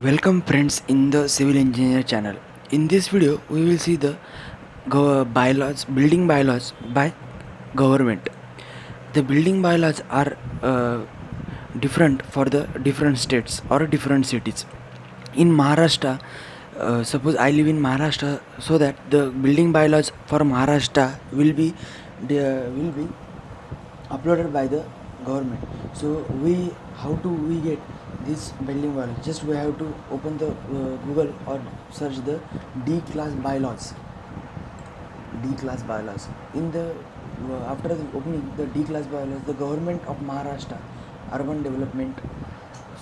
Welcome friends in the civil engineer channel. In this video we will see the building bylaws by government. The building bylaws are different for the different states or different cities. In Maharashtra, suppose I live in Maharashtra, so that the building bylaws for Maharashtra will be uploaded by the government. So how do we get this building bylaws? Just we have to open the Google or search the D class bylaws. D class bylaws. In the after the opening the D class bylaws, the government of Maharashtra urban development.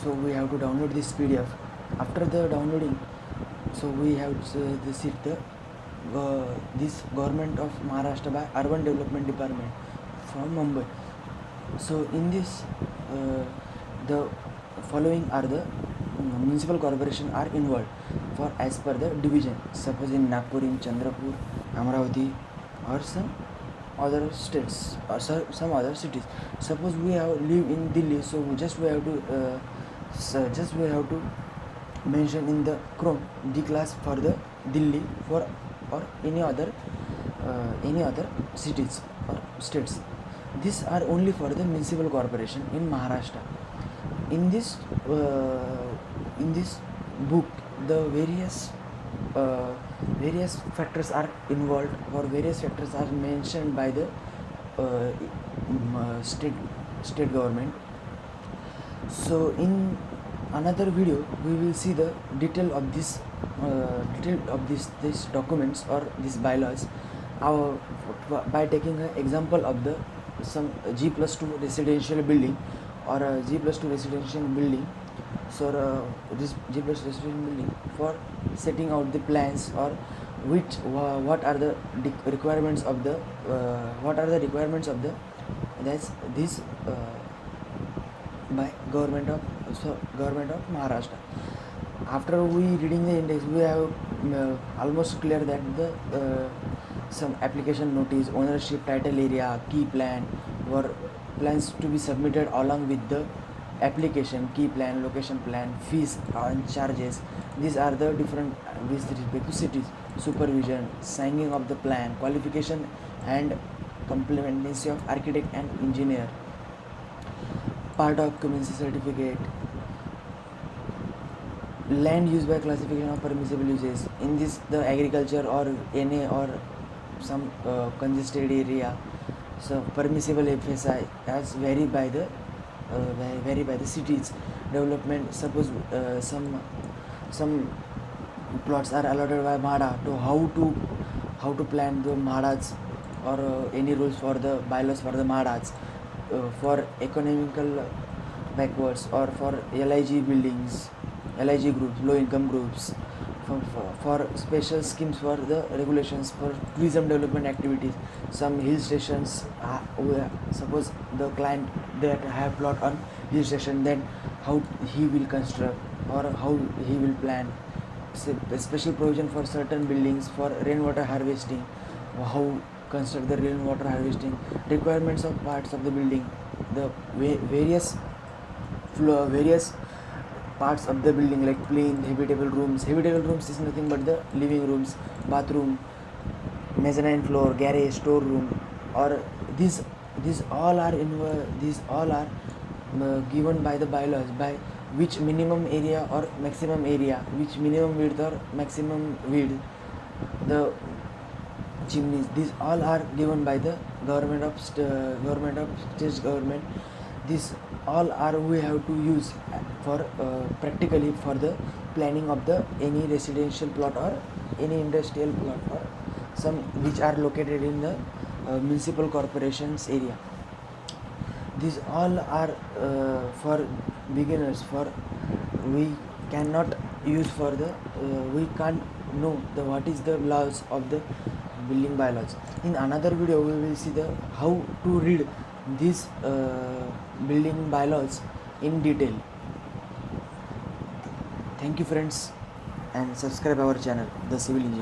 So we have to download this PDF. After the downloading, so we have to see this government of Maharashtra by urban development department from Mumbai. So in this the following are the municipal corporation are involved for as per the division. Suppose in Nagpur, in Chandrapur, Amravati, or some other states or some other cities. Suppose we have live in Delhi, so just we have to mention in the Chrome D class for the Delhi for or any other cities or states. These are only for the municipal corporation in Maharashtra. In this book, the various factors are involved, or various factors are mentioned by the state government. So in another video we will see the detail of this documents or these bylaws by taking an example of the some G+2 residential building or a G+2 residential building. So this G+ residential building for setting out the plans, or what are the requirements of the that's this by government of Maharashtra. After we reading the index, we have almost clear that the some application notice, ownership, title area, key plan, or plans to be submitted along with the application, key plan, location plan, fees and charges. These are the different with respect to cities. Supervision, signing of the plan, qualification and complementancy of architect and engineer, part occupancy certificate, land use by classification of permissible uses. In this, the agriculture or NA or some congested area. So permissible FSI as vary by the cities development. Suppose some plots are allotted by MHADA to how to plan the MHADAs, or any rules for the bylaws for the MHADAs for economical backwards, or for LIG buildings, LIG groups, low income groups, for special schemes for the regulations for tourism development activities. Some hill stations, suppose the client that have plot on hill station, then how he will construct or how he will plan. Special provision for certain buildings for rainwater harvesting, how construct the rainwater harvesting, requirements of parts of the building, the various parts of the building, like plain habitable rooms. Habitable rooms is nothing but the living rooms, bathroom, mezzanine floor, garage, storeroom, or these all are given by the bylaws, by which minimum area or maximum area, which minimum width or maximum width, the chimneys. These all are given by the government of state government. These all are we have to use for practically for the planning of the any residential plot or any industrial plot, or some which are located in the municipal corporations area. These all are for beginners, for we cannot use for the we can't know the what is the laws of the building bylaws. In another video we will see the how to read these building bylaws in detail. Thank you friends, and subscribe our channel, The Civil Engineer.